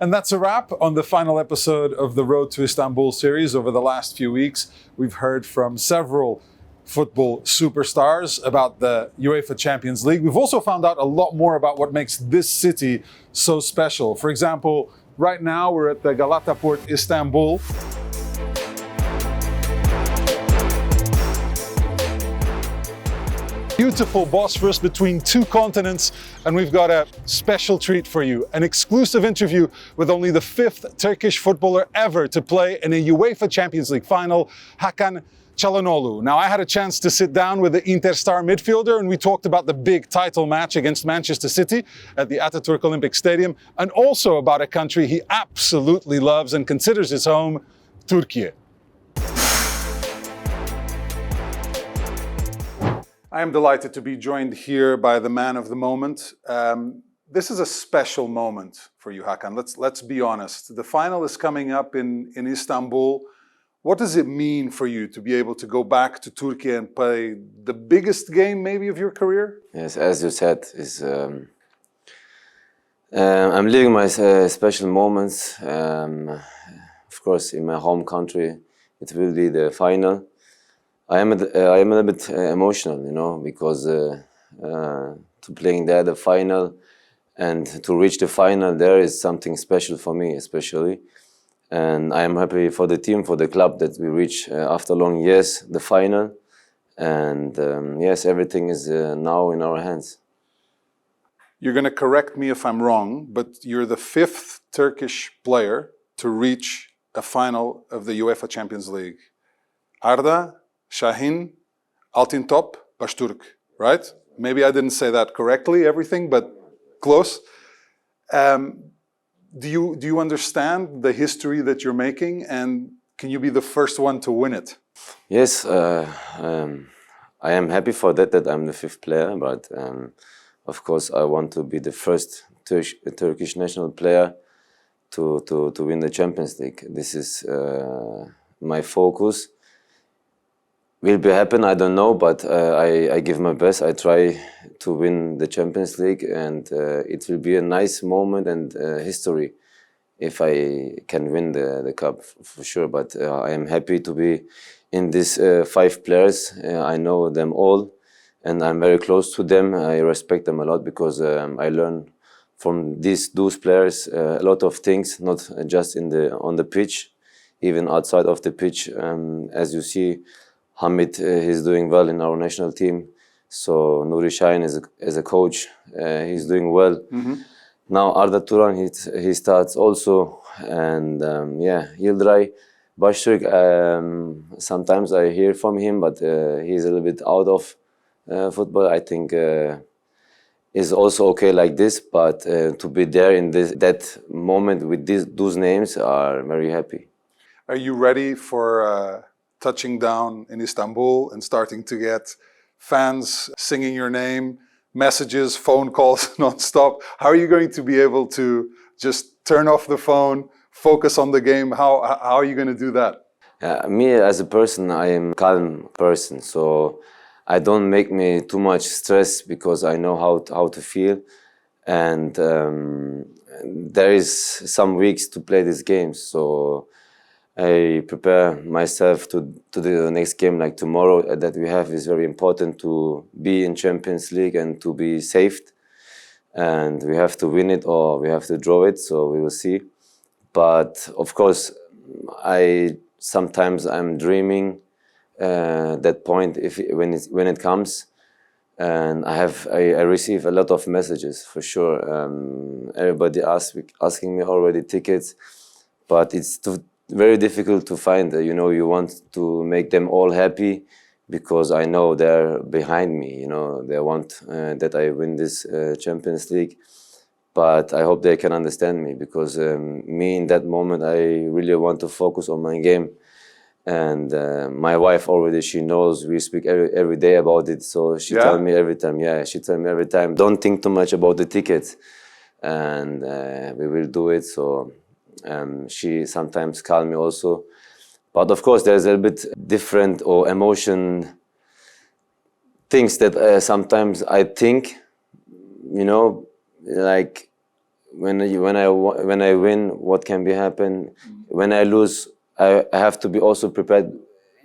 And that's a wrap on the final episode of the Road to Istanbul series. Over the last few weeks, we've heard from several football superstars about the UEFA Champions League. We've also found out a lot more about what makes this city so special. For example, right now we're at the Galata Port, Istanbul. Beautiful Bosphorus between two continents, and we've got a special treat for you. An exclusive interview with only the 5th Turkish footballer ever to play in a UEFA Champions League final, Hakan Çalhanoğlu. Now, I had a chance to sit down with the Interstar midfielder, and we talked about the big title match against Manchester City at the Atatürk Olympic Stadium, and also about a country he absolutely loves and considers his home, Turkey. I am delighted to be joined here by the man of the moment. This is a special moment for you, Hakan. Let's be honest. The final is coming up in Istanbul. What does it mean for you to be able to go back to Turkey and play the biggest game maybe of your career? Yes, as you said, I'm living my special moments. Of course, in my home country, it will be the final. I am a little bit emotional, you know, because to playing there the final and to reach the final there is something special for me, especially. And I am happy for the team, for the club that we reach after long years the final. And yes, everything is now in our hands. You're going to correct me if I'm wrong, but you're the 5th Turkish player to reach a final of the UEFA Champions League. Arda, Şahin, Altintop, Başturk, right? Maybe I didn't say that correctly, everything, but close. Do you understand the history that you're making, and can you be the first one to win it? Yes, I am happy for that I'm the 5th player, but of course I want to be the first Turkish national player to win the Champions League. This is my focus. Will be happen, I don't know, but I give my best. I try to win the Champions League, and it will be a nice moment and history if I can win the cup for sure. But I am happy to be in these 5 players. I know them all, and I'm very close to them. I respect them a lot because I learn from those players a lot of things, not just on the pitch, even outside of the pitch. As you see, Hamid he's doing well in our national team. So Nuri Şahin as a coach, he's doing well. Mm-hmm. Now Arda Turan, he starts also, and Yildiray Başturk. Sometimes I hear from him, but he's a little bit out of football. I think is also okay like this, but to be there in that moment with those names are very happy. Are you ready for touching down in Istanbul and starting to get fans singing your name, messages, phone calls non-stop? How are you going to be able to just turn off the phone, focus on the game? How are you going to do that? Me as a person, I am a calm person, so I don't make me too much stress because I know how to feel. And there is some weeks to play these games, so I prepare myself to the next game, like tomorrow that we have is very important to be in Champions League and to be saved. And we have to win it or we have to draw it, so we will see. But of course, sometimes I'm dreaming that point when it comes, and I receive a lot of messages for sure. Everybody asking me already tickets, but it's very difficult to find. You want to make them all happy because I know they're behind me. They want that I win this Champions League, but I hope they can understand me because me in that moment I really want to focus on my game. And my wife already, she knows we speak every day about it, so she tells me every time. Yeah, she tells me every time, don't think too much about the tickets, and we will do it. So she sometimes calls me also, but of course there's a little bit different or emotion things that sometimes I think, like when I win, what can be happen? When I lose, I have to be also prepared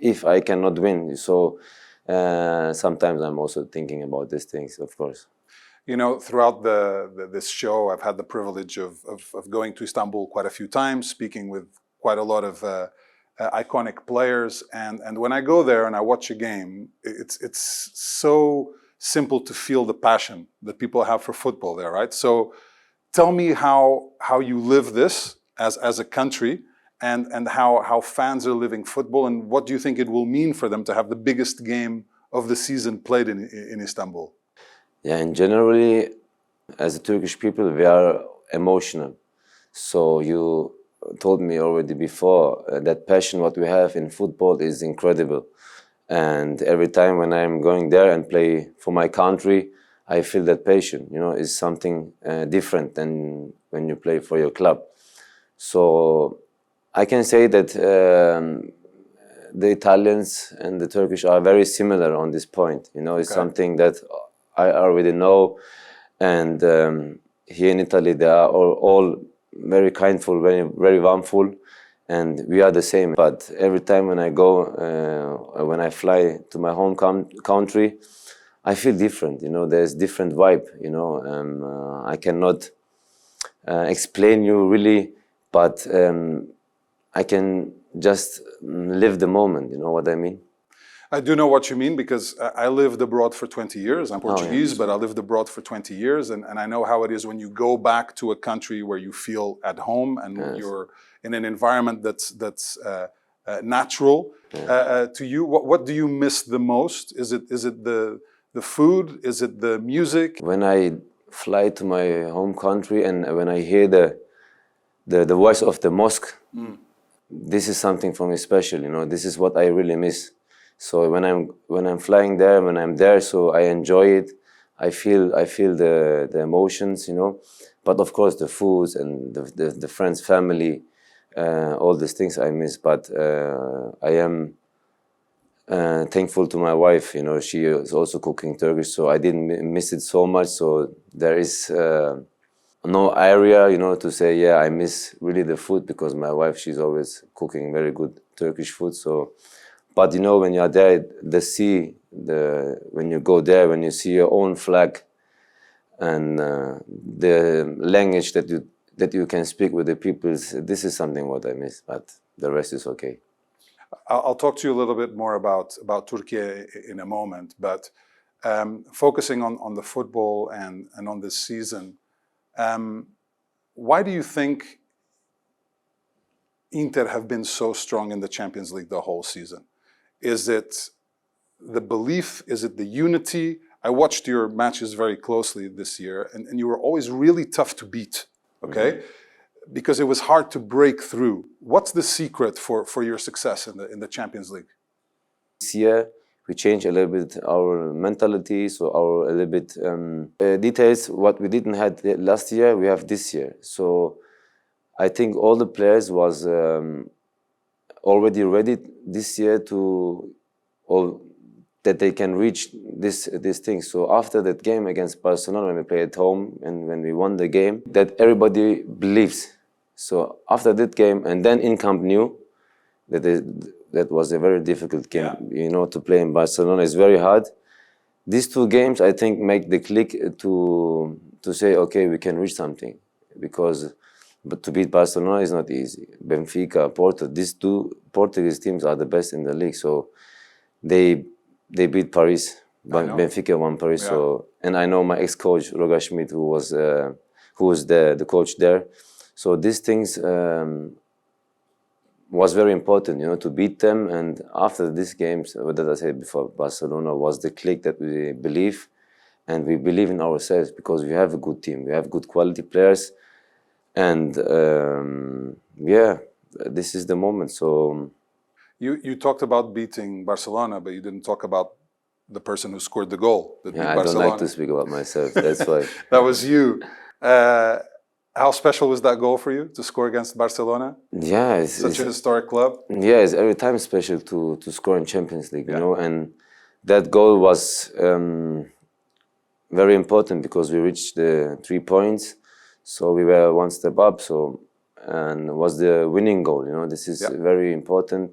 if I cannot win. So sometimes I'm also thinking about these things, of course. You know, throughout this show, I've had the privilege of going to Istanbul quite a few times, speaking with quite a lot of iconic players. And when I go there and I watch a game, it's so simple to feel the passion that people have for football there, right? So tell me how you live this as a country, and how fans are living football, and what do you think it will mean for them to have the biggest game of the season played in Istanbul? Yeah, and generally, as a Turkish people, we are emotional. So you told me already before that passion what we have in football is incredible. And every time when I'm going there and play for my country, I feel that passion. You know, it's something different than when you play for your club. So I can say that the Italians and the Turkish are very similar on this point. You know, it's something that I already know, and here in Italy they are all very kindful, very warmful, and we are the same. But every time when I go, when I fly to my home country, I feel different. You know, there's different vibe. You know, I cannot explain you really, but I can just live the moment. You know what I mean? I do know what you mean, because I lived abroad for 20 years. I'm Portuguese, but I lived abroad for 20 years. And I know how it is when you go back to a country where you feel at home and you're in an environment that's natural to you. What do you miss the most? Is it the food? Is it the music? When I fly to my home country and when I hear the voice of the mosque, this is something for me special. You know, this is what I really miss. So when I'm flying there, when I'm there, so I enjoy it. I feel the emotions, you know. But of course, the foods and the friends, family, all these things I miss. But I am thankful to my wife. You know, she is also cooking Turkish, so I didn't miss it so much. So there is no area, you know, to say yeah I miss really the food, because my wife, she's always cooking very good Turkish food. So. But you know, when you are there, when you go there, when you see your own flag and the language that you can speak with the people, this is something what I miss. But the rest is okay. I'll talk to you a little bit more about Turkey in a moment. But focusing on the football and on this season, why do you think Inter have been so strong in the Champions League the whole season? Is it the belief? Is it the unity? I watched your matches very closely this year, and you were always really tough to beat, okay? Because it was hard to break through. What's the secret for your success in the Champions League? This year, we changed a little bit our mentality, so a little bit details. What we didn't have last year, we have this year. So I think all the players was already ready this year that they can reach this thing. So after that game against Barcelona, when we played at home and when we won the game, that everybody believes. So after that game, and then in Camp Nou, that was a very difficult game. Yeah. You know, to play in Barcelona is very hard. These two games, I think, make the click to say, okay, we can reach something, but to beat Barcelona is not easy. Benfica, Porto, these two Portuguese teams are the best in the league. So they beat Paris. Benfica won Paris. Yeah. So, and I know my ex-coach Roger Schmidt, who was the coach there. So these things was very important, you know, to beat them. And after these games, what I said before, Barcelona was the click that we believe, and we believe in ourselves because we have a good team, we have good quality players. And yeah, this is the moment. So you talked about beating Barcelona, but you didn't talk about the person who scored the goal that beat Barcelona. I don't like to speak about myself. That's why. That was you. How special was that goal for you to score against Barcelona? Yeah, it's such a historic club. Yeah, it's every time special to score in Champions League. You know, and that goal was very important because we reached the 3 points. So we were one step up. So and was the winning goal. You know, this is very important.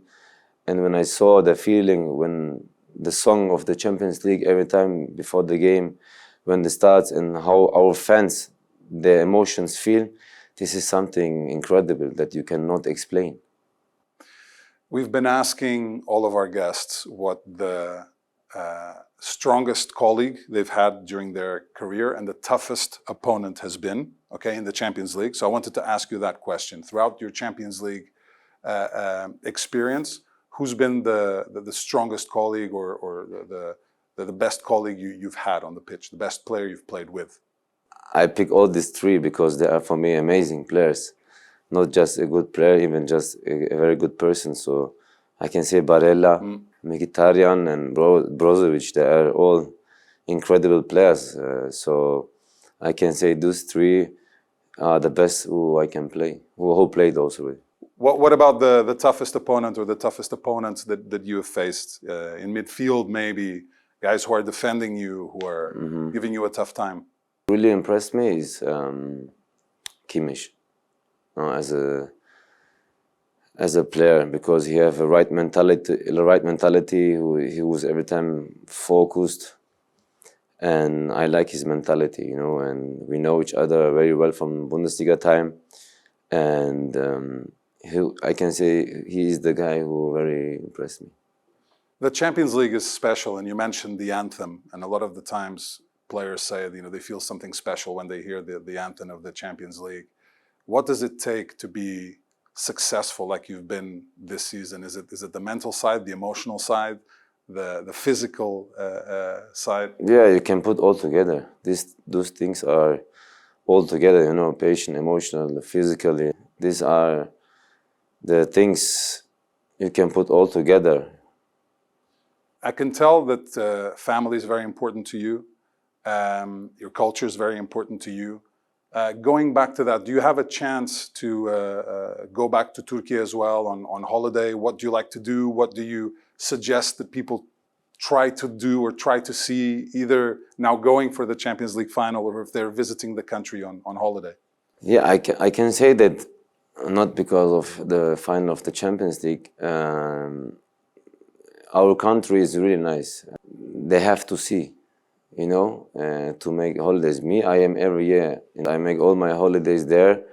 And when I saw the feeling when the song of the Champions League every time before the game, when it starts, and how our fans, their emotions feel, this is something incredible that you cannot explain. We've been asking all of our guests what the strongest colleague they've had during their career and the toughest opponent has been, okay, in the Champions League. So I wanted to ask you that question. Throughout your Champions League experience, who's been the strongest colleague or the best colleague you've had on the pitch, the best player you've played with? I pick all these three because they are for me amazing players. Not just a good player, even just a very good person. So I can say Barella, Mkhitaryan and Brozovic, they are all incredible players. So I can say those three are the best who I can play, who played also with. What about the toughest opponent or the toughest opponents that you have faced in midfield, maybe guys who are defending you, who are giving you a tough time? Really impressed me is Kimmich as a player, because he have a right mentality. He was every time focused, and I like his mentality, you know. And we know each other very well from Bundesliga time, and I can say he is the guy who very impressed me. The Champions League is special, and you mentioned the anthem, and a lot of the times players say, you know, they feel something special when they hear the anthem of the Champions League. What does it take to be successful like you've been this season? Is it the mental side, the emotional side, the physical side? Yeah, you can put all together. Those things are all together, you know, patient, emotional, physically. These are the things you can put all together. I can tell that family is very important to you. Your culture is very important to you. Going back to that, do you have a chance to go back to Turkey as well on holiday? What do you like to do? What do you suggest that people try to do or try to see, either now going for the Champions League final or if they're visiting the country on holiday? Yeah, I can say that not because of the final of the Champions League. Our country is really nice. They have to see, you know, to make holidays. Me, I am every year, and I make all my holidays there,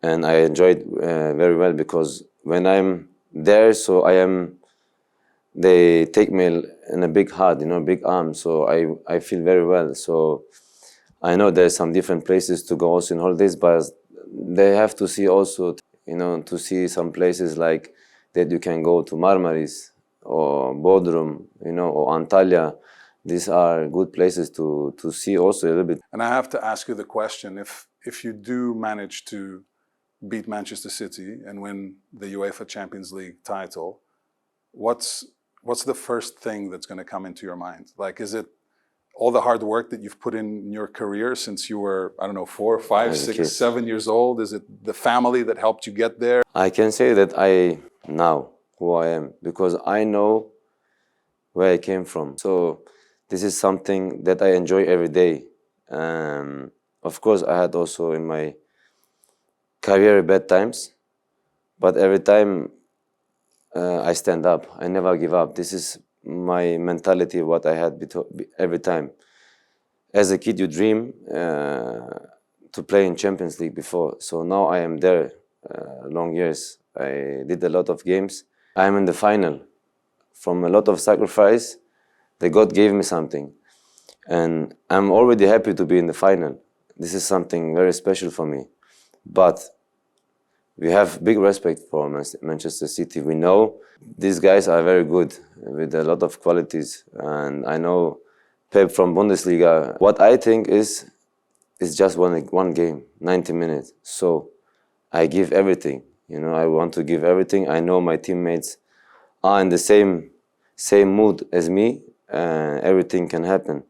and I enjoy it very well, because when I'm there, so they take me in a big heart, you know, big arm, so I feel very well. So I know there's some different places to go also in holidays, but they have to see also, you know, to see some places like that you can go to Marmaris or Bodrum, you know, or Antalya. These are good places to see also a little bit. And I have to ask you the question, if you do manage to beat Manchester City and win the UEFA Champions League title, what's the first thing that's going to come into your mind? Like, is it all the hard work that you've put in your career since you were, I don't know, 4, 5, 6, 7 years old? Is it the family that helped you get there? I can say that I now who I am, because I know where I came from. So this is something that I enjoy every day. Of course, I had also in my career bad times, but every time I stand up. I never give up. This is my mentality, what I had every time. As a kid, you dream to play in Champions League before. So now I am there long years. I did a lot of games. I am in the final. From a lot of sacrifice, the God gave me something. And I'm already happy to be in the final. This is something very special for me. But we have big respect for Manchester City. We know these guys are very good with a lot of qualities. And I know Pep from Bundesliga. What I think is just one game, 90 minutes. So I give everything. You know, I want to give everything. I know my teammates are in the same mood as me. Everything can happen.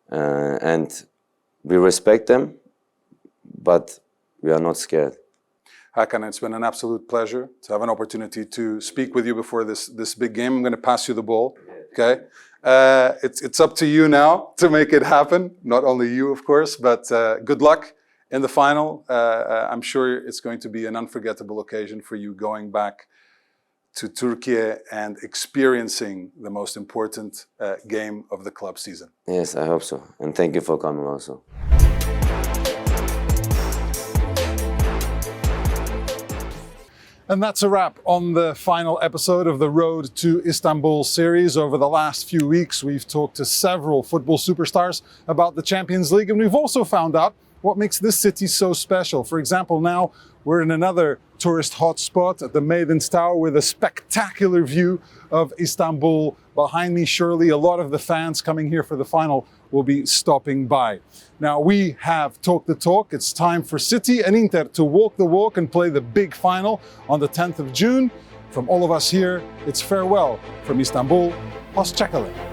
And we respect them, but we are not scared. Hakan, it's been an absolute pleasure to have an opportunity to speak with you before this big game. I'm going to pass you the ball, okay? It's up to you now to make it happen. Not only you, of course, but good luck in the final. I'm sure it's going to be an unforgettable occasion for you going back to Turkey and experiencing the most important game of the club season. Yes, I hope so. And thank you for coming also. And that's a wrap on the final episode of the Road to Istanbul series. Over the last few weeks, we've talked to several football superstars about the Champions League, and we've also found out what makes this city so special. For example, now we're in another tourist hotspot at the Maiden's Tower with a spectacular view of Istanbul. Behind me, surely a lot of the fans coming here for the final will be stopping by. Now, we have talked the talk. It's time for City and Inter to walk the walk and play the big final on the 10th of June. From all of us here, it's farewell from Istanbul. Hoşça kalın.